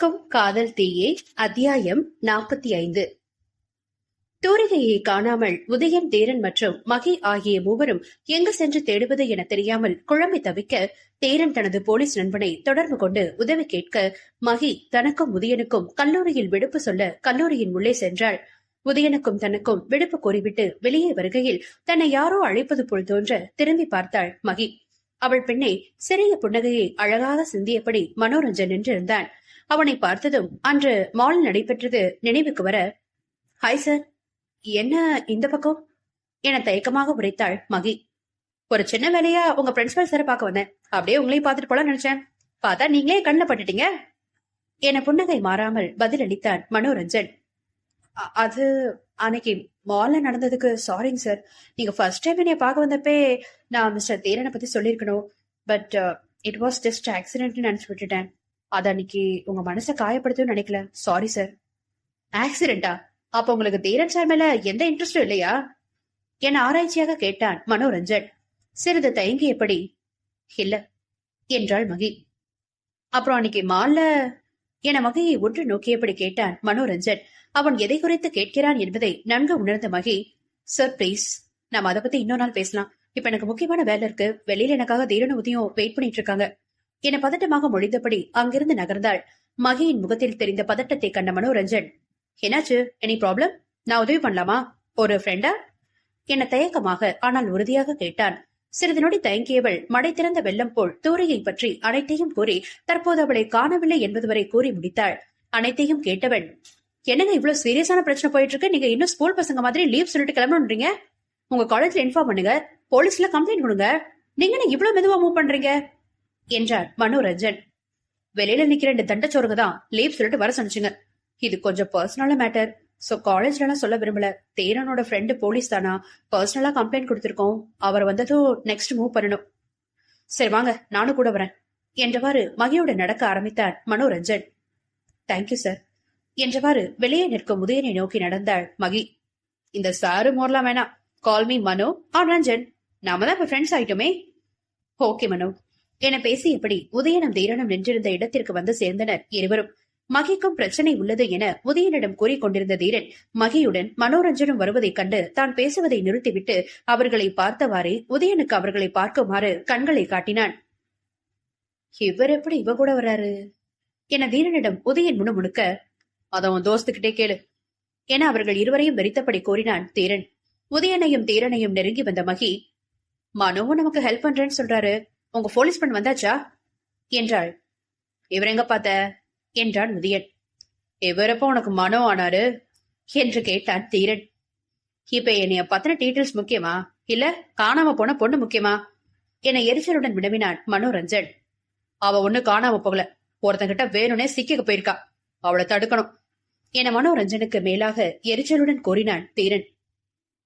பறக்கும் காதல் தீயே அத்தியாயம் 45. தூரிகையை காணாமல் உதயன், தேரன் மற்றும் மகி ஆகிய மூவரும் எங்கு சென்று தேடுவது என தெரியாமல் குழம்பி தவிக்க, தேரன் தனது போலீஸ் நண்பனை தொடர்பு கொண்டு உதவி கேட்க, மகி தனக்கும் உதயனுக்கும் கல்லூரியில் விடுப்பு சொல்ல கல்லூரியின் உள்ளே சென்றாள். உதயனுக்கும் தனக்கும் விடுப்பு கோரிவிட்டு வெளியே வருகையில் தன்னை யாரோ அழைப்பது போல் தோன்ற திரும்பி பார்த்தாள் மகி. அவள் பின்னே சிறிய புன்னகையை அழகாக சிந்தியபடி மனோரஞ்சன் நின்றிருந்தான். அவனை பார்த்ததும் அன்று மால் நடைபெற்றது நினைவுக்கு வர, ஹாய் சார், என்ன இந்த பக்கம் என தயக்கமாக உரைத்தாள் மகி. ஒரு சின்ன வேலையா உங்க பிரின்சிபல் சாரை பார்க்க வந்தேன். அப்படியே உங்களையும் பார்த்துட்டு போல நினைச்சேன். பார்த்தா நீங்களே கண்ணில் பட்டுட்டீங்க என புன்னகை மாறாமல் பதிலளித்தான் மனோரஞ்சன். அது அன்னைக்கு மால்ல நடந்ததுக்கு சாரிங்க சார். நீங்க ஃபர்ஸ்ட் டைம் என்னைய பார்க்க வந்தப்பே நான் மிஸ்டர் தேரனை பத்தி சொல்லியிருக்கணும். பட் இட் வாஸ் ஜஸ்ட் ஆக்சிடென்ட்னு நினைச்சு விட்டுட்டேன். அது அன்னைக்கு உங்க மனசை காயப்படுத்தும் நினைக்கல. Sorry sir. ஆக்சிடென்டா? அப்ப உங்களுக்கு தேரன் சார் மேல எந்த இன்ட்ரெஸ்டும் இல்லையா என ஆராய்ச்சியாக கேட்டான் மனோரஞ்சன். சிறிது தயங்கியபடி இல்ல என்றாள் மகி. அப்புறம் அன்னைக்கு மால்ல என மகியை உற்று நோக்கியபடி கேட்டான் மனோரஞ்சன். அவன் எதை குறித்து கேட்கிறான் என்பதை நன்கு உணர்ந்த மகி, சார் பிளீஸ், நாம அதை பத்தி இன்னொரு நாள் பேசலாம். இப்ப எனக்கு முக்கியமான வேலை இருக்கு. வெளியில எனக்காக தீரன உதயம் வெயிட் பண்ணிட்டு இருக்காங்க என பதட்டமாக மொழிந்தபடி அங்கிருந்து நகர்ந்தாள். மகியின் முகத்தில் தெரிந்த பதட்டத்தை கண்ட மனோரஞ்சன், என்னாச்சு, எனி ப்ராப்ளம்? நான் உதவி பண்ணலாமா? ஒரு ஃப்ரெண்டா என தயக்கமாக ஆனால் உறுதியாக கேட்டான். சிறிது நொடி தயங்கியவள் மடை திறந்த வெள்ளம் போல் தூரியை பற்றி அனைத்தையும் கூறி தற்போது அவளை காணவில்லை என்பது வரை கூறி முடித்தாள். அனைத்தையும் கேட்டவன், என்னங்க இவ்வளவு சீரியஸான பிரச்சனை போயிட்டு இருக்கு, நீங்க இன்னும் ஸ்கூல் பசங்க மாதிரி லீவ் சொல்லிட்டு கிளம்பணுன்றீங்க? உங்க காலேஜ்ல இன்ஃபார்ம் பண்ணுங்க, போலீஸ்ல கம்ப்ளைண்ட் கொடுங்க. நீங்க இவ்வளவு மெதுவா மூவ் பண்றீங்க என்றார் மனோரஞ்சன். வெளியில நிக்கிற 2 தண்டச்சோருங்க தான் லீவ் சொல்லிட்டு வர சொன்னிச்சுங்க. இது கொஞ்சம் பர்சனலான மேட்டர். சோ காலேஜ்ல எல்லாம் சொல்ல விரும்பல. தேரனோட ஃப்ரெண்டு போலீஸ் தானா, பர்சனலா கம்ப்ளைண்ட் கொடுத்திருக்கோம். அவர் வந்ததும் நெக்ஸ்ட் மூவ் பண்ணணும். சரி வாங்க, நானும் கூட வரேன் என்றவாறு மகியோட நடக்க ஆரம்பித்தார் மனோரஞ்சன். தேங்க்யூ சார் என்றவாறு வெளியே நிற்கும் உதயனை நோக்கி நடந்தாள் மகி. இந்த சாரு மோர்லாம் வேணாம், கால் மீ மனோ ஆர் ரஞ்சன். நாம தான் இப்ப ஃப்ரெண்ட்ஸ் ஆயிட்டோமே. ஓகே மனோ என பேசியபடி உதயனும் தீரனும் நின்றிருந்த இடத்திற்கு வந்து சேர்ந்தனர் இருவரும். மகிக்கும் பிரச்சனை உள்ளது என உதயனிடம் கூறிக்கொண்டிருந்த தீரன் மகியுடன் மனோரஞ்சனும் வருவதைக் கண்டு தான் பேசுவதை நிறுத்திவிட்டு அவர்களை பார்த்தவாறே உதயனுக்கு அவர்களை பார்க்குமாறு கண்களை காட்டினான். இவர் எப்படி இவ கூட வர்றாரு என தீரனிடம் உதயன் முணுமுணுக்க, அத உன் தோஸ்துக்கிட்டே கேளு என அவர்கள் இருவரையும் வெறித்தபடி கூறினான் தீரன். உதயனையும் தீரனையும் நெருங்கி வந்த மகி, மனோவும் நமக்கு ஹெல்ப் பண்றேன்னு சொல்றாரு, உங்க போலீஸ் பண்ண வந்தாச்சா என்றாள். இவர் எங்க பார்த்த என்றான் உதயன். இவரப்ப உனக்கு மனோ ஆனாரு என்று கேட்டான் தீரன். இப்ப என்னைய பத்தின டீட்டெயில்ஸ் முக்கியமா இல்ல காணாம போன பொண்ணு முக்கியமா என எரிச்சலுடன் வினவினான் மனோரஞ்சன். அவ ஒண்ணு காணாம போகல, ஒருத்தங்கிட்ட வேணும்னே சிக்க போயிருக்கா, அவளை தடுக்கணும் என மனோரஞ்சனுக்கு மேலாக எரிச்சலுடன் கூறினான் தீரன்.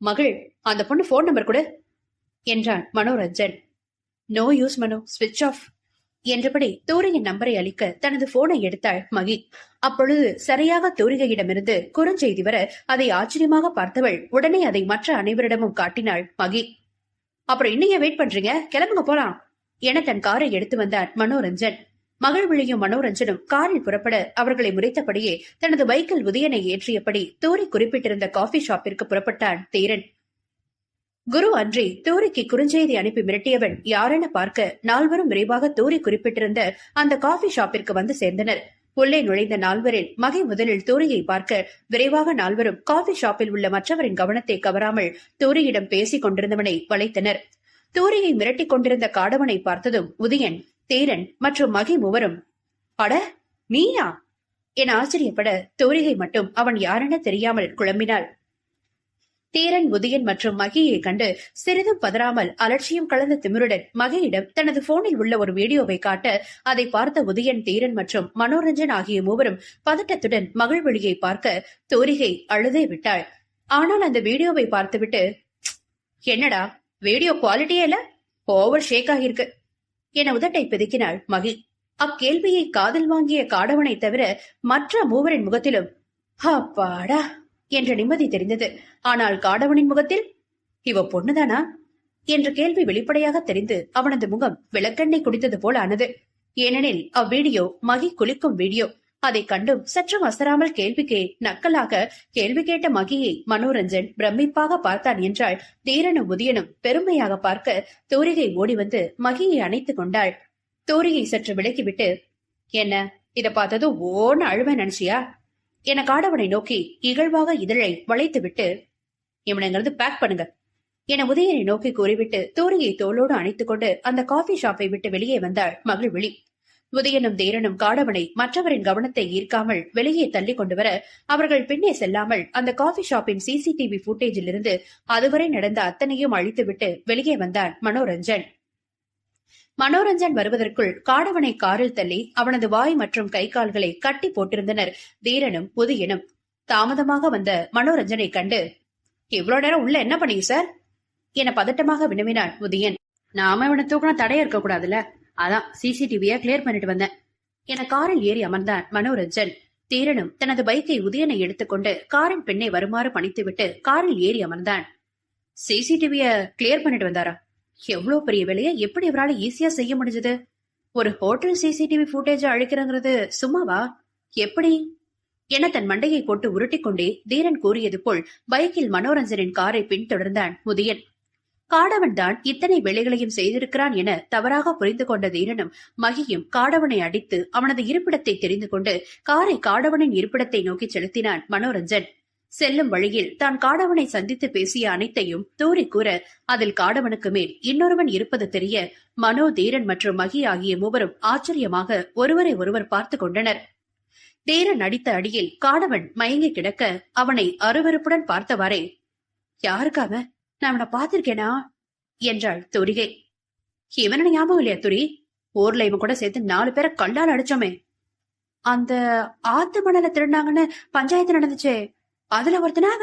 மகள், அந்த பொண்ணு போன் நம்பர் கொடு என்றான் மனோரஞ்சன். நோ யூஸ் மனோ, ஸ்விட்ச் ஆஃப் என்றபடி தூரியின் நம்பரை அளிக்க தனது போனை எடுத்தாள் மகி. அப்பொழுது சரியாக தூரிகையிடமிருந்து குறுஞ்செய்தி வர அதை ஆச்சரியமாக பார்த்தவள் உடனே அதை மற்ற அனைவரிடமும் காட்டினாள் மகி. அப்புறம் இன்னைய வெயிட் பண்றீங்க, கிளம்புங்க போலாம் என தன் காரை எடுத்து வந்தான் மனோரஞ்சன். மகள் விழியும் மனோரஞ்சனும் காரில் புறப்பட அவர்களை முறைத்தபடியே தனது பைக்கில் உதயனை ஏற்றியபடி தூரி குறிப்பிட்டிருந்த காஃபி ஷாப்பிற்கு புறப்பட்டான் தீரன். குரு அன்றி தூரிக்கு குறுஞ்செய்தி அனுப்பி மிரட்டியவன் யாரென பார்க்க நால்வரும் விரைவாக தூரி குறிப்பிட்டிருந்த அந்த காஃபி ஷாப்பிற்கு வந்து சேர்ந்தனர். உள்ளே நுழைந்த நால்வரில் மகை முதலில் தூரியை பார்க்க விரைவாக நால்வரும் காஃபி ஷாப்பில் உள்ள மற்றவரின் கவனத்தை கவராமல் தூரியிடம் பேசிக் கொண்டிருந்தவனை வளைத்தனர். தூரியை மிரட்டிக் கொண்டிருந்த காடவனை பார்த்ததும் உதயன், தேரன் மற்றும் மகி மூவரும், அட நீயா என ஆச்சரியப்பட தூரிகை மட்டும் அவன் யாரென தெரியாமல் குழம்பினாள். தீரன், உதயன் மற்றும் மகியை கண்டு சிறிதும் பதறாமல் அலட்சியம் கலந்த திமிருடன் மகியிடம் தனது போனில் உள்ள ஒரு வீடியோவை காட்ட அதை பார்த்த உதயன், தீரன் மற்றும் மனோரஞ்சன் ஆகிய மூவரும் பதட்டத்துடன் மகள் வழியை பார்க்க தூரிகை அழுதே விட்டாள். ஆனால் அந்த வீடியோவை பார்த்துவிட்டு, என்னடா வீடியோ குவாலிட்டியே இல்ல, ஓவர் ஷேக் ஆகியிருக்கு என உதட்டை பிதுக்கினாள் மகி. அக்கேள்வியை காதில் வாங்கிய காடவனை தவிர மற்ற மூவரின் முகத்திலும் அப்பாடா என்ற நிம்மதி தெரிந்தது. ஆனால் காடவனின் முகத்தில் இவ பொண்ணுதானா என்ற கேள்வி வெளிப்படையாக தெரிந்து அவனது முகம் விளக்கெண்ணெய் குடித்தது போல ஆனது. ஏனெனில் அவ்வீடியோ மகி குளிக்கும் வீடியோ. அதை கண்டும் சற்றும் அசராமல் நக்கலாக கேள்வி கேட்ட மகியை மனோரஞ்சன் பிரமிப்பாக பார்த்தான் என்றால் தீரனும் உதயனும் பெருமையாக பார்க்க தூரிகை ஓடி வந்து மகியை அணைத்துக் கொண்டாள். தூரிகை சற்று விலக்கிவிட்டு, என்ன இத பார்த்ததும் ஓன்னு அழுவ நினைச்சியா என காடவனை நோக்கி இகழ்வாக இதழை வளைத்து விட்டு, இவனங்கிறது பேக் பண்ணுங்க என உதயனை நோக்கி கூறிவிட்டு தூரியை தோளோடு அணைத்துக் கொண்டு அந்த காபி ஷாப்பை விட்டு வெளியே வந்தாள் மகிழ்விழி. உதயனும் தேரனும் காடவனை மற்றவரின் கவனத்தை ஈர்க்காமல் வெளியே தள்ளி கொண்டு வர அவர்கள் பின்னே செல்லாமல் அந்த காபி ஷாப்பின் சிசிடிவி ஃபுட்டேஜில் இருந்து அதுவரை நடந்த அத்தனையும் அழித்துவிட்டு வெளியே வந்தான் மனோரஞ்சன். மனோரஞ்சன் வருவதற்குள் காடவனை காரில் தள்ளி அவனது வாய் மற்றும் கை கால்களை கட்டி போட்டிருந்தனர் தீரனும் உதயனும். தாமதமாக வந்த மனோரஞ்சனை கண்டு, இவ்வளவு நேரம் உள்ள என்ன பண்ணீங்க சார் என பதட்டமாக வினவினான் உதயன். நாம இவனை தூக்கினா தடைய இருக்க கூடாதுல்ல, அதான் சிசிடிவிய கிளியர் பண்ணிட்டு வந்தேன் என காரில் ஏறி அமர்ந்தான் மனோரஞ்சன். தீரனும் தனது பைக்கை உதயனை எடுத்துக்கொண்டு காரின் பின்னே வருமாறு பணித்துவிட்டு காரில் ஏறி அமர்ந்தான். சிசிடிவிய கிளியர் பண்ணிட்டு வந்தாரா? எவ்வளவு பெரிய வேலையை எப்படி இவரால ஈஸியா செய்ய முடிஞ்சது? ஒரு ஹோட்டல் சிசிடிவி ஃபுட்டேஜ் அழிக்கிறங்கிறது சும்மாவா? எப்படி என தன் மண்டையை போட்டு உருட்டிக்கொண்டே தீரன் கூறியது போல் பைக்கில் மனோரஞ்சனின் காரை பின்தொடர்ந்தான் உதயன். காடவன் தான் இத்தனை வேலைகளையும் செய்திருக்கிறான் என தவறாக புரிந்து கொண்ட தீரனும் மகியும் காடவனை அடித்து அவனது இருப்பிடத்தை தெரிந்து கொண்டு காரை காடவனின் இருப்பிடத்தை நோக்கி செலுத்தினான் மனோரஞ்சன். செல்லும் வழியில் தான் காடவனை சந்தித்து பேசிய அனைத்தையும் தூரி கூற அதில் காடவனுக்கு மேல் இன்னொருவன் இருப்பது தெரிய மனோ, தீரன் மற்றும் மகி ஆகிய மூவரும் ஆச்சரியமாக ஒருவரை ஒருவர் பார்த்து கொண்டனர். தீரன் அடித்த அடியில் காடவன் மயங்கி கிடக்க அவனை அருவருப்புடன் பார்த்தவாறே, யாருக்காக நான் அவனை பாத்திருக்கேனா என்றாள் துரிகை. இவன ஞாபகம் இல்லையா துரி? ஊர்ல இவன் கூட சேர்த்து 4 பேரை கல்லால் அடிச்சோமே. அந்த ஆத்து மணல திருடினாங்கன்னு பஞ்சாயத்து நடந்துச்சே, அதுல ஒருத்தனாக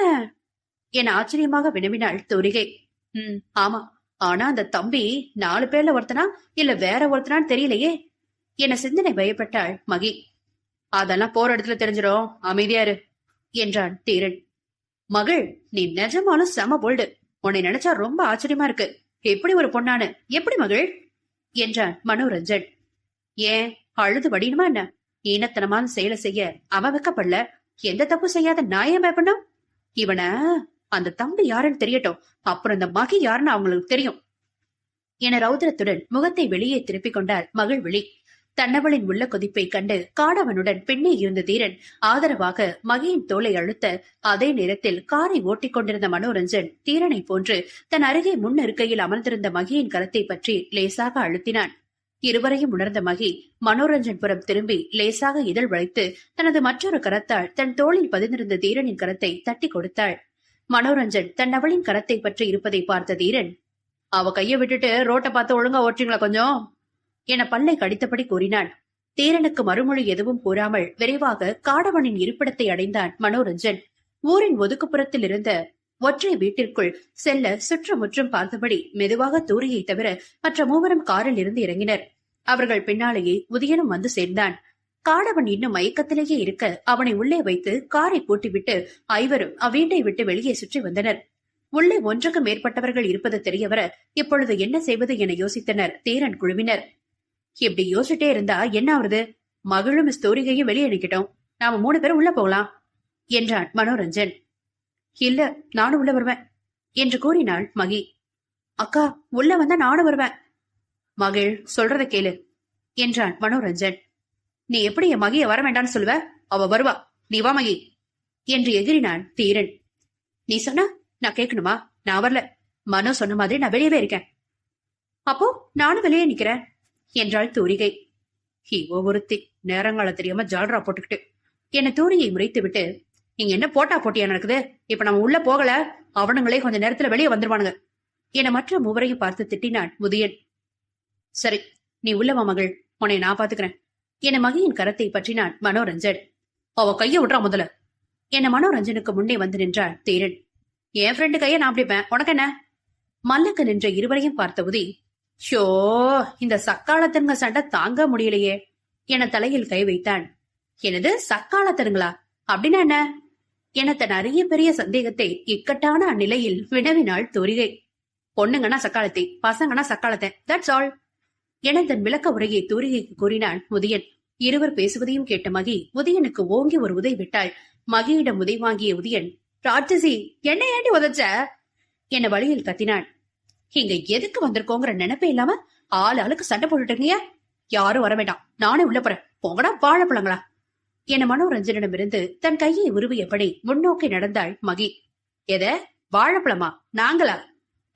என ஆச்சரியமாக வினவினாள் துரிகை. ஆமா, ஆனா அந்த தம்பி 4 பேர்ல ஒருத்தனா இல்ல வேற ஒருத்தனான்னு தெரியலையே என சிந்தனை பயப்பட்டாள் மகி. அதெல்லாம் போற இடத்துல தெரிஞ்சிடும், அமைதியாரு என்றான் தீரன். மகள், நீ நிஜமாலும் செம போல்டு. உன்னை நினைச்சா ரொம்ப ஆச்சரியமா இருக்கு. எப்படி ஒரு பொண்ணானு, எப்படி மகள் என்றான் மனோரஞ்சன். ஏன் அழுது வடினுமா என்ன? ஈனத்தனமான செயலை செய்ய அவன் வைக்கப்படல, எந்த தப்பு செய்யாத நாயம் பயப்படணும்? இவன அந்த தம்பி யாருன்னு தெரியட்டும், அப்புறம் இந்த மகி யாருன்னு அவங்களுக்கு தெரியும் என ரௌதிரத்துடன் முகத்தை வெளியே திருப்பிக் கொண்டாள் மகிழ்விழி. தன்னவளின் உள்ள கொதிப்பை கண்டு காடவனுடன் பின்னே இருந்த தீரன் ஆதரவாக மகியின் தோலை அழுத்த அதே நேரத்தில் காரை ஓட்டிக் கொண்டிருந்த மனோரஞ்சன் தீரனை போன்று தன் அருகே முன் இருக்கையில் அமர்ந்திருந்த மகியின் கரத்தை பற்றி லேசாக அழுத்தினான். இருவரையும் உணர்ந்த மகி மனோரஞ்சன் புறம் திரும்பி லேசாக இதழ் வளைத்து தனது மற்றொரு கரத்தால் தன் தோளில் பதிந்திருந்த தீரனின் கரத்தை தட்டி கொடுத்தாள். மனோரஞ்சன் தன் அவளின் கரத்தை பற்றி இருப்பதை பார்த்த தீரன், அவ கைய விட்டுட்டு ரோட்டை பார்த்து ஒழுங்கா ஓட்டுறீங்களா கொஞ்சம் என பல்லை கடித்தபடி கூறினான். தீரனுக்கு மறுமொழி எதுவும் கூறாமல் விரைவாக காடவனின் இருப்பிடத்தை அடைந்தான் மனோரஞ்சன். ஊரின் ஒதுக்குப்புறத்தில் இருந்த ஒற்றை வீட்டிற்குள் செல்ல சுற்றுமுற்றும் பார்த்தபடி மெதுவாக தூரியை தவிர மற்ற மூவரும் காரில் இருந்து இறங்கினர். அவர்கள் பின்னாலேயே உதயனும் வந்து சேர்ந்தான். காடவன் இன்னும் மயக்கத்திலேயே இருக்க அவனை உள்ளே வைத்து காரை பூட்டிவிட்டு ஐவரும் அவ்வீட்டை விட்டு வெளியே சுற்றி வந்தனர். உள்ளே ஒன்றுக்கு மேற்பட்டவர்கள் இருப்பது தெரியவர இப்பொழுது என்ன செய்வது என யோசித்தனர் தீரன் குழுவினர். இப்படி யோசிச்சுட்டே இருந்தா என்ன ஆகுறது? மகளும் ஸ்தோரிகையும் வெளியே நிக்கட்டும், நாம 3 பேரும் உள்ள போகலாம் என்றான் மனோரஞ்சன். இல்ல, நானும் உள்ள வருவேன் என்று கூறினாள் மகி. அக்கா, உள்ள வந்தா நானும் வருவேன். மகள் சொல்றத கேளு என்றான் மனோரஞ்சன். நீ எப்படி என் மகிய வர வேண்டான்னு சொல்லுவ? அவ வருவா, நீ வா மகி என்று எகிரினான் தீரன். நீ சொன்னா நான் கேட்கணுமா? நான் வரல, மனோ சொன்ன மாதிரி நான் வெளியவே இருக்கேன். அப்போ நானும் வெளியே நிக்கிறேன் என்றாள் தூரிகை. இவோ ஒருத்தி நேரங்கால தெரியாம ஜால்ரா போட்டுக்கிட்டு என்ன தூரியை முறைத்து விட்டு, இங்க என்ன போட்டா போட்டியா நடக்குது? இப்ப நம்ம உள்ள போகல, அவனுங்களே கொஞ்ச நேரத்துல வெளியே வந்துருவானுங்க என மற்ற மூவரையும் பார்த்து திட்டினான் முதியன். சரி, நீ உள்ளவா மகள், உன்னை நான் பாத்துக்கிறேன் என மகியின் கரத்தை பற்றினான் மனோரஞ்சன். அவ கைய விட்றா முதல்ல என மனோரஞ்சனுக்கு முன்னே வந்து நின்றான் தீரன். என் ஃப்ரெண்டு கைய நான் பிடிப்பேன், உனக்கு என்ன? மல்லக்க நின்ற இருவரையும் பார்த்த உதி, ஷோ, இந்த சக்காலத்தருங்க சண்டை தாங்க முடியலையே என தலையில் கை வைத்தான். எனது சக்காலத்தருங்களா அப்படின்னா என்ன என தன் அரிய பெரிய சந்தேகத்தை இக்கட்டான அந்நிலையில் வினவினாள் தூரிகை. பொண்ணுங்கன்னா சக்காலத்தை, பசங்கன்னா சக்காலத்தை, தட்ஸ் ஆல் என தன் விளக்க உரையை தூரிகைக்கு கூறினான் முதியன். இருவர் பேசுவதையும் கேட்ட மகி உதயனுக்கு ஓங்கி ஒரு உதை விட்டாள். மகியிடம் உதை வாங்கிய உதயன், ராட்சசி என்ன ஏண்டி உதச்ச என வழியில் கத்தினான். இங்க எதுக்கு வந்திருக்கோங்கிற நினைப்பே இல்லாம ஆளுக்கு சண்டை போட்டுட்டீங்க. யாரும் வர வேண்டாம், நானே உள்ள போறேன், போங்கடா வாழைப்பழங்களா என மனோரஞ்சனிடமிருந்து தன் கையை உருவியபடி முன்னோக்கி நடந்தாள் மகி. எத வாழைப்பழமா, நாங்களா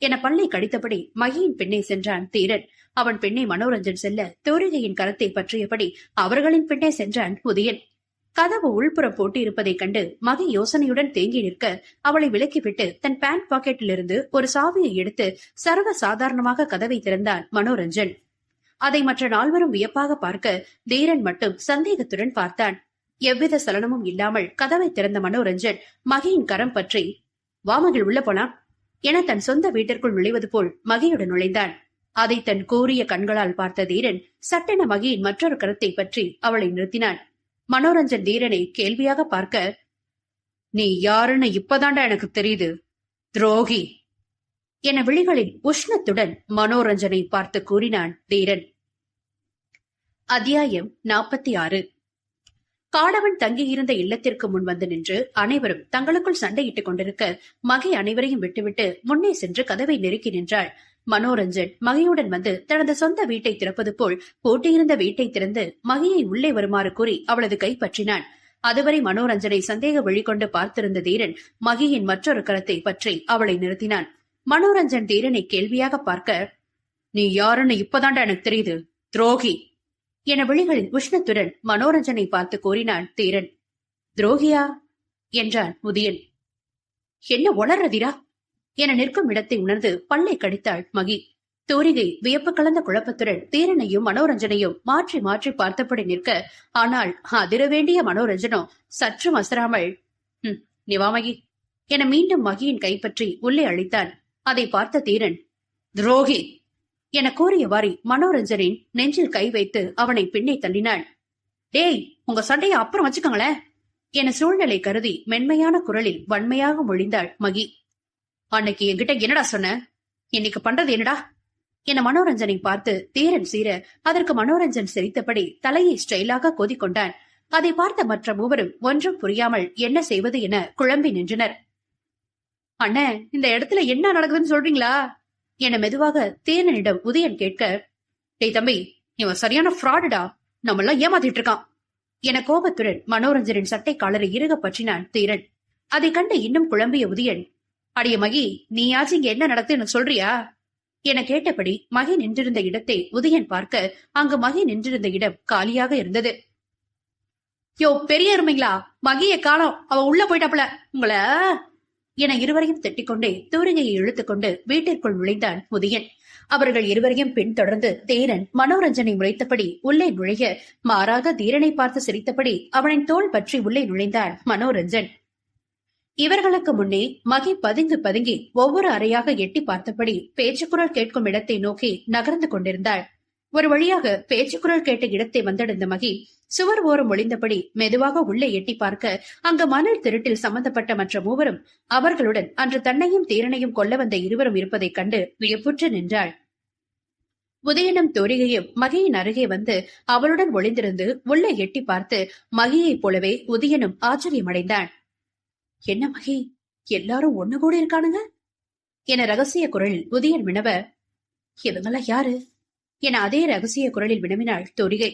என பல்லை கடித்தபடி மகியின் பின்னே சென்றான் தீரன். அவன் பின்னே மனோரஞ்சன் செல்ல தோரிகையின் கரத்தை பற்றியபடி அவர்களின் பின்னே சென்றான் உதயன். கதவு உள்புறம் போட்டு இருப்பதைக் கண்டு மகி யோசனையுடன் தேங்கி நிற்க அவளை விலக்கிவிட்டு தன் பேண்ட் பாக்கெட்டிலிருந்து ஒரு சாவியை எடுத்து சர்வ சாதாரணமாக கதவை திறந்தான் மனோரஞ்சன். அதை மற்ற நால்வரும் வியப்பாக பார்க்க தீரன் மட்டும் சந்தேகத்துடன் பார்த்தான். எவ்வித சலனமும் இல்லாமல் கதவை திறந்த மனோரஞ்சன் மகியின் கரம் பற்றி, வா மகிழ் உள்ள போலாம் என தன் சொந்த வீட்டிற்குள் நுழைவது போல் மகியுடன் நுழைந்தான். அதை தன் கூரிய கண்களால் பார்த்த தீரன் சட்டென மகியின் மற்றொரு கரத்தை பற்றி அவளை நிறுத்தினான். மனோரஞ்சன் தீரனை கேள்வியாக பார்க்க, நீ யாருன்னு இப்பதாண்டா எனக்கு தெரியுது, துரோகி என விழிகளின் உஷ்ணத்துடன் மனோரஞ்சனை பார்த்து கூறினான் தீரன். அத்தியாயம் 46. காடவன் தங்கியிருந்த இல்லத்திற்கு முன் வந்து நின்று அனைவரும் தங்களுக்குள் சண்டையிட்டுக் கொண்டிருக்க மகி அனைவரையும் விட்டுவிட்டு முன்னே சென்று கதவை நெருக்கி நின்றாள். மனோரஞ்சன் மகியுடன் வந்து தனது சொந்த வீட்டை திறப்பது போல் பூட்டியிருந்த வீட்டை திறந்து மகியை உள்ளே வருமாறு கூறி அவளது கை பற்றினான். அதுவரை மனோரஞ்சனை சந்தேக வெளிக்கொண்டு பார்த்திருந்த தீரன் மகியின் மற்றொரு கரத்தை பற்றி அவளை நிறுத்தினான். மனோரஞ்சன் தீரனை கேள்வியாக பார்க்க, நீ யாருன்னு இப்பதாண்டா எனக்கு தெரியுது, துரோகி என விழிகளின் உஷ்ணத்துடன் மனோரஞ்சனை பார்த்து கூறினான் தீரன். துரோகியா என்றான் உதயன். என்ன உளறதிரா என நிற்கும் இடத்தை உணர்ந்து பல்லை கடித்தாள் மகி. தூரிகை வியப்பு கலந்த குழப்பத்துடன் தீரனையும் மனோரஞ்சனையும் மாற்றி மாற்றி பார்த்தபடி நிற்க, ஆனால் அதிர வேண்டிய மனோரஞ்சனோ சற்றும் அசராமல், நீ வா மகி என மீண்டும் மகியின் கைப்பற்றி உள்ளே அழைத்தான். அதை பார்த்த தீரன், துரோகி என கூறியவாறி மனோரஞ்சனின் நெஞ்சில் கை வைத்து அவனை பின்னே தள்ளினாள். டேய், உங்க சண்டையை அப்புறம் வச்சுக்கோங்களேன் என சூழ்நிலை கருதி மென்மையான குரலில் வன்மையாக மொழிந்தாள் மகி. அன்னைக்கு என்கிட்ட என்னடா சொன்ன, இன்னைக்கு பண்றது என்னடா என மனோரஞ்சனை பார்த்து தீரன் சீர, அதற்கு மனோரஞ்சன் சிரித்தபடி தலையை ஸ்டைலாக கோதிக்கொண்டான். அதை பார்த்த மற்ற மூவரும் ஒன்றும் புரியாமல் என்ன செய்வது என குழம்பி நின்றனர். அண்ணே, இந்த இடத்துல என்ன நடக்குதுன்னு சொல்றீங்களா என மெதுவாக தீரனிடம் உதயன் கேட்க, டேய் தம்பி, இவன் சரியான ஃப்ராடுடா, நம்மெல்லாம் ஏமாத்திட்டு இருக்கான் என கோபத்துடன் மனோரஞ்சனின் சட்டை காலரை இறுக பற்றினான் தீரன். அதை கண்டு இன்னும் குழம்பிய உதயன், அடிய மகி, நீயாச்சும் இங்க என்ன நடக்குதுன்னு சொல்றியா என கேட்டபடி மகி நின்றிருந்த இடத்தை உதயன் பார்க்க அங்கு மகி நின்றிருந்த இடம் காலியாக இருந்தது. யோ பெரிய இருமைங்களா, மகியை காணோம், அவ உள்ள போயிட்டாப்ல உங்கள என இருவரையும் திட்டிக்கொண்டே தூரிகையை இழுத்துக்கொண்டு வீட்டிற்குள் நுழைந்தான் உதயன். அவர்கள் இருவரையும் பின்தொடர்ந்து தீரன் மனோரஞ்சனை முறைத்தபடி உள்ளே நுழைய, மாறாக தீரனை பார்த்து சிரித்தபடி அவனின் தோள் பற்றி உள்ளே நுழைந்தான் மனோரஞ்சன். இவர்களுக்கு முன்னே மகி பதுங்கி பதுங்கி ஒவ்வொரு அறையாக எட்டி பார்த்தபடி பேச்சுக்குரல் கேட்கும் இடத்தை நோக்கி நகர்ந்து கொண்டிருந்தாள். ஒரு வழியாக பேச்சுக்குரல் கேட்ட இடத்தை வந்தடைந்த மகி சுவர் ஓரம் ஒளிந்தபடி மெதுவாக உள்ளே எட்டி பார்க்க அங்கு மணல் திருட்டில் சம்பந்தப்பட்ட மற்ற மூவரும் அவர்களுடன் அன்று தன்னையும் தீரனையும் கொல்ல வந்த இருவரும் இருப்பதைக் கண்டு வியப்புற்று நின்றாள். உதயனும் தோரிகையும் மகியின் அருகே வந்து அவளுடன் ஒளிந்திருந்து உள்ளே எட்டி பார்த்து மகியைப் போலவே உதயனும் ஆச்சரியமடைந்தான். என்ன மகி, எல்லாரும் ஒண்ணு கூட இருக்கானுங்க என ரகசிய குரலில் உதயன் வினவ, இவங்கெல்லாம் யாரு என அதே ரகசிய குரலில் வினவினாள் தோரிகை.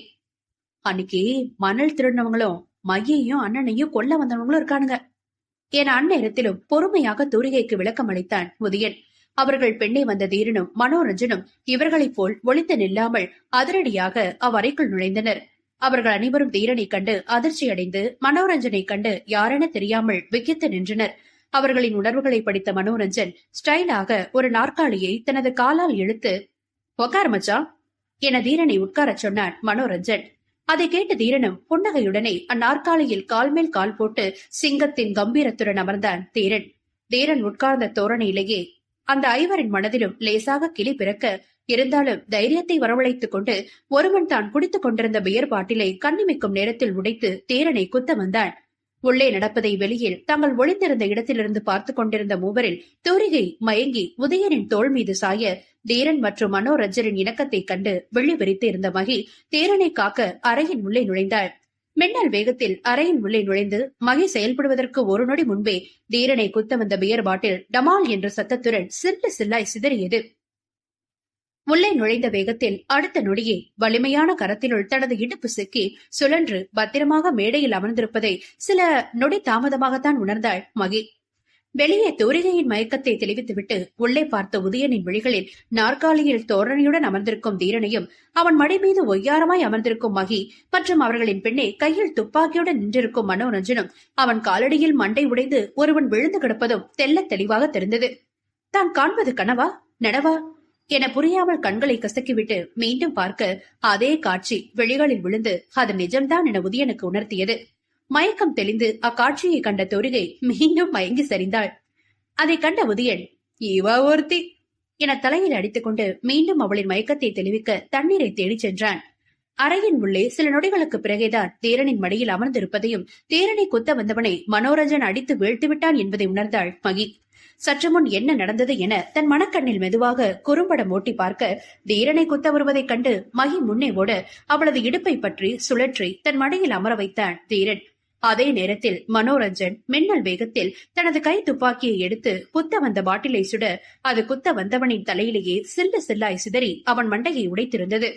அன்னைக்கு மணல் திருடினவங்களும் மகியையும் அண்ணனையும் கொல்ல வந்தவங்களும் இருக்கானுங்க என அந்நேரத்திலும் பொறுமையாக தோரிகைக்கு விளக்கம் அளித்தான் உதயன். அவர்கள் பெண்ணை வந்த தீரனும் மனோரஞ்சனும் இவர்களைப் போல் ஒளித்து நில்லாமல் அதிரடியாக அவ்வறைக்குள் நுழைந்தனர். அவர்கள் அனைவரும் தீரனை கண்டு அதிர்ச்சியடைந்து மனோரஞ்சனை கண்டு யாரென தெரியாமல் விக்கித்து நின்றனர். அவர்களின் உணர்வுகளை படித்த மனோரஞ்சன் ஸ்டைலாக ஒரு நாற்காலியை தனது காலால் இழுத்து, உட்கார மச்சான் என தீரனை உட்காரச் சொன்னான் மனோரஞ்சன். அதை கேட்ட தீரனும் புன்னகையுடனே அந்நாற்காலியில் கால் மேல் கால் போட்டு சிங்கத்தின் கம்பீரத்துடன் அமர்ந்தான் தீரன். தீரன் உட்கார்ந்த தோரணையிலேயே அந்த ஐவரின் மனதிலும் லேசாக கிளி பிறக்க, இருந்தாலும் தைரியத்தை வரவழைத்துக் கொண்டு ஒருவன் தான் குடித்துக் கொண்டிருந்த பியர் பாட்டிலை கண்ணிமைக்கும் நேரத்தில் உடைத்து தீரனை குத்த வந்தான். உள்ளே நடப்பதை வெளியில் தாங்கள் ஒளிந்திருந்த இடத்திலிருந்து பார்த்துக் கொண்டிருந்த மூவரில் தூரிகை மயங்கி உதயனின் தோள் மீது சாய தீரன் மற்றும் மனோரஞ்சனின் இணக்கத்தைக் கண்டு வெள்ளி விரித்து இருந்த மகி தீரனை காக்க அறையின் உள்ளே நுழைந்தாள். மின்னல் வேகத்தில் அறையின் உள்ளே நுழைந்து மகி செயல்படுவதற்கு ஒரு நொடி முன்பே தீரனை குத்த வந்த பியர் பாட்டில் டமால் என்ற சத்தத்துடன் சில்லு சில்லாய் சிதறியது. உள்ளே நுழைந்த வேகத்தில் அடுத்த நொடியே வலிமையான கரத்தினுள் தனது இடுப்பு சிக்கி சுழன்று பத்திரமாக மேடையில் அமர்ந்திருப்பதை சில நொடி தாமதமாகத்தான் உணர்ந்தாள் மகி. வெளியே தூரிகையின் மயக்கத்தை தெளிவித்துவிட்டு உள்ளே பார்த்த உதயனின் விழிகளில் நாற்காலியில் தோரணையுடன் அமர்ந்திருக்கும் தீரனையும் அவன் மடி மீது ஒய்யாரமாய் அமர்ந்திருக்கும் மகி மற்றும் அவர்களின் பின்னே கையில் துப்பாக்கியுடன் நின்றிருக்கும் மனோரஞ்சனும் அவன் காலடியில் மண்டை உடைந்து ஒருவன் விழுந்து கிடப்பதும் தெள்ளத் தெளிவாக தெரிந்தது. தான் காண்பது கனவா நனவா என புரியாமல் கண்களை கசக்கிவிட்டு மீண்டும் பார்க்க அதே காட்சி வெளிகளில் விழுந்து அது நிஜம்தான் என உதயனுக்கு உணர்த்தியது. மயக்கம் தெளிந்து அக்காட்சியை கண்ட தோரிகை மீண்டும் மயங்கி சரிந்தாள். அதை கண்ட உதயன் இவ ஒருத்தி என தலையில் அடித்துக் கொண்டு மீண்டும் அவளின் மயக்கத்தை தெளிவிக்க தண்ணீரை தேடிச் சென்றான். அறையின் உள்ளே சில நொடிகளுக்கு பிறகேதான் தீரனின் மடியில் அமர்ந்திருப்பதையும் தீரனை குத்த வந்தவனை மனோரஞ்சன் அடித்து வீழ்த்திவிட்டான் என்பதை உணர்ந்தாள் மகி. சற்று முன் என்ன நடந்தது என தன் மனக்கண்ணில் மெதுவாக குறும்படம் ஓட்டி பார்க்க தீரனை குத்த வருவதைக் கண்டு மகி முன்னே ஓட அவளது இடுப்பை பற்றி சுழற்றி தன் மடியில் அமர வைத்தான் தீரன். அதே நேரத்தில் மனோரஞ்சன் மின்னல் வேகத்தில் தனது கை துப்பாக்கியை எடுத்து குத்த வந்த பாட்டிலை சுட அது குத்த வந்தவனின் தலையிலேயே சில்லு சில்லாய் சிதறி அவன் மண்டையை உடைத்திருந்தது.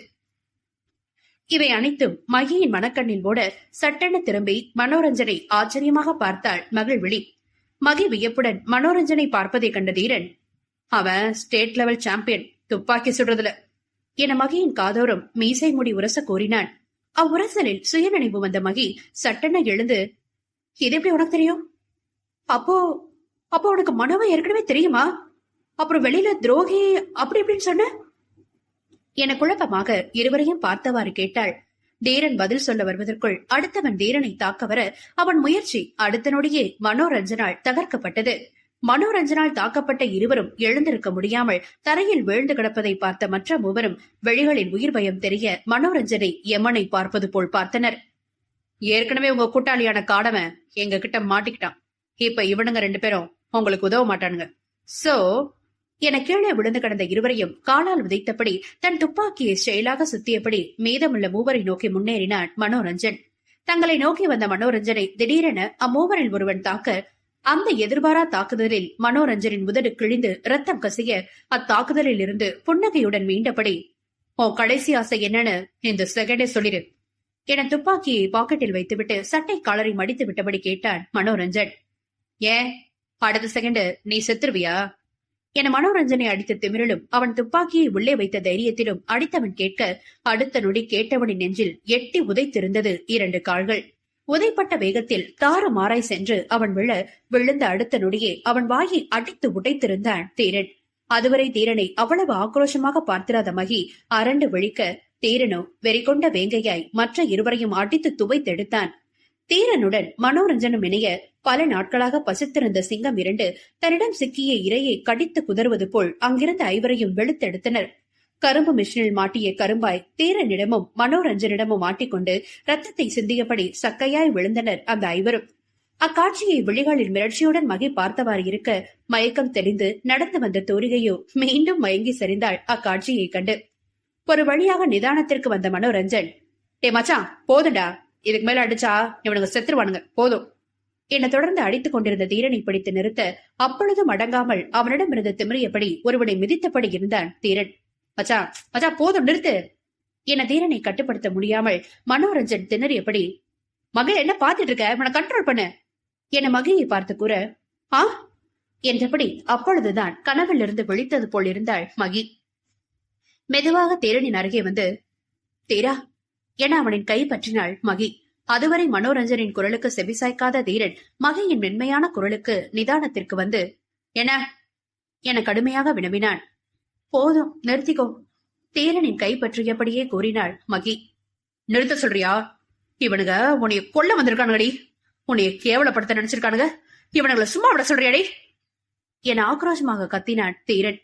இவை அனைத்தும் மகியின் மனக்கண்ணில் ஓட சட்டென திரும்பி மனோரஞ்சனை ஆச்சரியமாக பார்த்தாள் மகிழ்விழி. மகி வியப்புடன் மனோரஞ்சனை பார்ப்பதை கண்ட தீரன் அவன் ஸ்டேட் லெவல் சாம்பியன் துப்பாக்கி சுடுறதுல என மகியின் காதோறும் மீசை முடி உரச கோரினான். அவ்வுரசலில் சுயநினைவு வந்த மகி சட்டென எழுந்து இது எப்படி உனக்கு தெரியும்? அப்போ அப்போ உனக்கு மனோவை ஏற்கனவே தெரியுமா? அப்புறம் வெளியில துரோகி அப்படி இப்படின்னு சொன்ன என குழப்பமாக இருவரையும் பார்த்தவாறு கேட்டாள். தீரன் பதில் சொல்ல வருவதற்குள் அடுத்தவன் தீரனை தாக்க வர அவன் முயற்சி அடுத்த நொடியே மனோரஞ்சனால் தகர்க்கப்பட்டது. மனோரஞ்சனால் தாக்கப்பட்ட இருவரும் எழுந்திருக்க முடியாமல் தரையில் வீழ்ந்து கிடப்பதை பார்த்த மற்ற மூவரும் வெளிகளில் உயிர் பயம் தெரிய மனோரஞ்சனை யமனை பார்ப்பது போல் பார்த்தனர். ஏற்கனவே உங்க கூட்டாளியான காடவன் எங்க கிட்ட மாட்டிக்கிட்டான். இப்ப இவனுங்க 2 பேரும் உங்களுக்கு உதவ மாட்டானுங்க. சோ என கீழே விழுந்து கிடந்த இருவரையும் காலால் உதைத்தபடி தன் துப்பாக்கியை செயலாக சுத்தியபடி மீதமுள்ள மூவரை நோக்கி முன்னேறினான் மனோரஞ்சன். தங்களை நோக்கி வந்த மனோரஞ்சனை திடீரென அம்மூவரில் ஒருவன் தாக்க அந்த எதிர்பாரா தாக்குதலில் மனோரஞ்சனின் உதடு கிழிந்து ரத்தம் கசிய அத்தாக்குதலில் இருந்து புன்னகையுடன் மீண்டபடி உன் கடைசி ஆசை என்னன்னு இந்த செகண்டே சொல்லிரு என துப்பாக்கியை பாக்கெட்டில் வைத்துவிட்டு சட்டை காலரை மடித்து விட்டபடி கேட்டான் மனோரஞ்சன். ஏன் அடுத்த செகண்ட் நீ செத்துருவியா என மனோரஞ்சனை அடித்த திமிரிலும் அவன் துப்பாக்கியை உள்ளே வைத்த தைரியத்திலும் அடித்தவன் கேட்க அடுத்த நொடி கேட்டவனின் நெஞ்சில் எட்டி உதைத்திருந்தது 2 கால்கள். உதைப்பட்ட வேகத்தில் தாறுமாறாய் சென்று அவன் விழுந்த அடுத்த நொடியே அவன் வாயை அடித்து உடைத்திருந்தான் தீரன். அதுவரை தீரனை அவ்வளவு ஆக்ரோஷமாக பார்த்திராத மகி அரண்டு விழிக்க தீரனோ வெறிகொண்ட வேங்கையாய் மற்ற இருவரையும் அடித்து துவைத்தெடுத்தான். தீரனுடன் மனோரஞ்சனும் இணைய பல நாட்களாக பசித்திருந்த சிங்கம் 2 தன்னிடம் சிக்கிய இரையை கடித்து குதறுவது போல் அங்கிருந்த ஐவரையும் வெளுத்தெடுத்தனர். கரும்பு மிஷினில் மாட்டிய கரும்பாய் தீரனிடமும் மனோரஞ்சனிடமும் மாட்டிக்கொண்டு ரத்தத்தை சிந்தியபடி சக்கையாய் விழுந்தனர் அந்த ஐவரும். அக்காட்சியை விழிகளில் மிரட்சியுடன் மகி பார்த்தவாறு இருக்க மயக்கம் தெளிந்து நடந்து வந்த தோரிகையோ மீண்டும் மயங்கி சரிந்தாள் அக்காட்சியை கண்டு. ஒரு வழியாக நிதானத்திற்கு வந்த மனோரஞ்சன் டே மச்சான் போதுண்டா, இதுக்கு மேல அடிச்சா இவனுங்க செத்துருவானுங்க போதும் என தொடர்ந்து அடித்துக் கொண்டிருந்த தீரனை பிடித்து நிறுத்த அப்பொழுதும் அடங்காமல் அவனிடம் இருந்து திமிரியபடி ஒருவனை மிதித்தபடி இருந்தான் தீரன். மச்சா மச்சா போதும் நிறுத்து என தீரனை கட்டுப்படுத்த முடியாமல் மனோரஞ்சன் திணறியபடி மகள் என்ன பார்த்துட்டு இருக்க, இவனை கண்ட்ரோல் பண்ணு என மகியை பார்த்து கூற ஆ என்றபடி அப்பொழுதுதான் கனவில் இருந்து விழித்தது போல் இருந்தாள் மகி. மெதுவாக தீரனின் அருகே வந்து தீரா என அவனின் கை பற்றினாள் மகி. அதுவரை மனோரஞ்சனின் குரலுக்கு செவிசாய்க்காத தீரன் மகியின் மென்மையான குரலுக்கு நிதானத்திற்கு வந்து என்ன என கடுமையாக வினவினான். போதும் நிறுத்திக்கோ தீரனின் கை பற்றியபடியே கூறினாள் மகி. நிறுத்த சொல்றியா? இவனுங்க உன்னைய கொல்ல வந்திருக்கானுங்கடி, உன்னைய கேவலப்படுத்த நினைச்சிருக்கானுங்க, இவனுங்களை சும்மா விட சொல்றியாடி என ஆக்ரோஷமாக கத்தினான் தீரன்.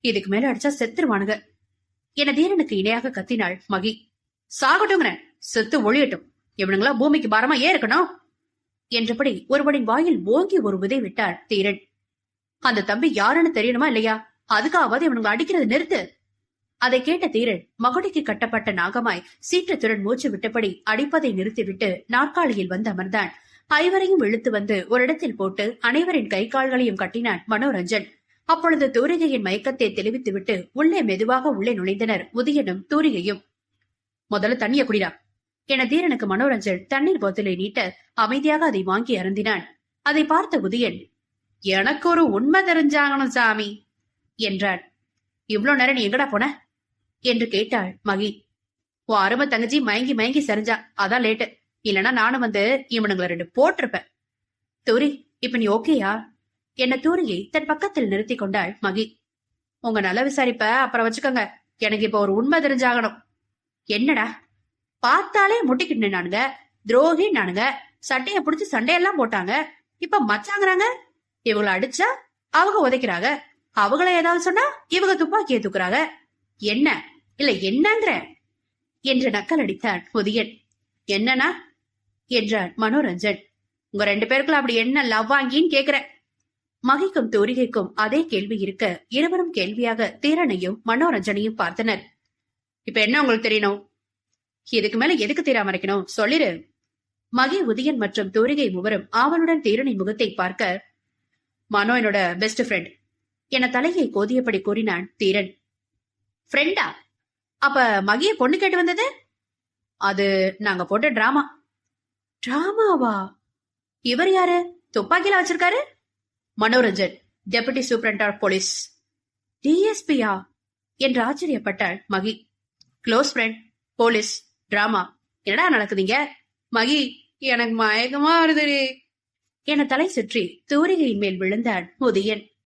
இதுக்கு மேல அடிச்சா செத்துருவானுங்க என தீரனுக்கு இணையாக கத்தினாள் மகி. சாகட்டுங்கிற செத்து ஒழியட்டும், இவனுங்களா பூமிக்கு பாரமா ஏன் இருக்கணும் என்றபடி ஒருவனின் வாயில் ஓங்கி ஒரு உதை விட்டான் தீரன். அந்த தம்பி யாருன்னு தெரியணுமா இல்லையா? அதுக்காவது இவனுங்க அடிக்கிறது நிறுத்து. அதை கேட்ட தீரன் மகுடிக்கு கட்டப்பட்ட நாகமாய் சீற்றத்துடன் மூச்சு விட்டபடி அடிப்பதை நிறுத்திவிட்டு நாற்காலியில் வந்து அமர்ந்தான். ஐவரையும் இழுத்து வந்து ஒரு இடத்தில் போட்டு அனைவரின் கை கால்களையும் கட்டினான் மனோரஞ்சன். அப்பொழுது தூரிகையின் மயக்கத்தை தெளிவித்துவிட்டு உள்ளே மெதுவாக உள்ளே நுழைந்தனர் உதயனும் தூரிகையும். முதல்ல தண்ணிய குடிடா என தீரனுக்கு மனோரஞ்சன் தண்ணீர் போத்தலை நீட்ட அமைதியாக அதை வாங்கி அருந்தினான். அதை பார்த்த உதயன், எனக்கு ஒரு உண்மை தெரிஞ்சாகணும் சாமி என்றான். இவ்வளவு நேரம் நீ எங்கடா போன என்று கேட்டாள் மகி. உன் அருமை தங்கச்சி மயங்கி மயங்கி சரிஞ்சா, அதான் லேட்டு. இல்லனா நானும் வந்து இவனுங்களை 2 போட்டிருப்பேன். தூரி, இப்ப நீ ஓகேயா என்ன தூரியை தன் பக்கத்தில் நிறுத்தி கொண்டாள் மகி. உங்க நல்ல விசாரிப்ப அப்புறம் வச்சுக்கோங்க, எனக்கு இப்ப ஒரு உண்மை தெரிஞ்சாகணும். என்னடா? பார்த்தாலே முட்டிக்கிட்டு நானுங்க, துரோகி நானுங்க, சட்டைய பிடிச்சு சண்டையெல்லாம் போட்டாங்க, இப்ப மச்சாங்கிறாங்க. இவங்களை அடிச்சா அவங்க உதைக்கிறாங்க, அவங்கள ஏதாவது சொன்னா இவங்க துப்பாக்கியை தூக்குறாங்க. என்ன இல்ல என்னங்கிற என்று நக்கல் அடித்தான் உதயன். என்னன்னா என்றான் மனோரஞ்சன். உங்க 2 பேருக்குள்ள அப்படி என்ன லவ் வாங்கின்னு கேக்குற. மகிக்கும் தூரிகைக்கும் அதே கேள்வி இருக்க இருவரும் கேள்வியாக தீரனையும் மனோரஞ்சனையும் பார்த்தனர். இப்ப என்ன உங்களுக்கு தெரியணும்? இதுக்கு மேல எதுக்கு தீரா மறைக்கணும், சொல்லிரு. மகி, உதயன் மற்றும் தூரிகை மூவரும் ஆவலுடன் தீரனின் முகத்தை பார்க்க, மனோ என்னோட பெஸ்ட் ஃப்ரெண்ட் என தலையை கோதியபடி கூறினான் தீரன். ஃப்ரெண்டா? அப்ப மகிய பொண்ணு கேட்டு வந்தது? அது நாங்க போட்ட டிராமா. டிராமாவா? இவர் யாரு துப்பாக்கியில வச்சிருக்காரு? Manoranjan, deputy superintendent of police. டிஎஸ்பியா என்று ஆச்சரியப்பட்டாள் Magi. Close friend, police, drama, என்னடா நடக்குதுங்க? மகி, எனக்கு மயக்கமா வருது என தலை சுற்றி தூரிகையின் மேல் விழுந்தான் உதயன்.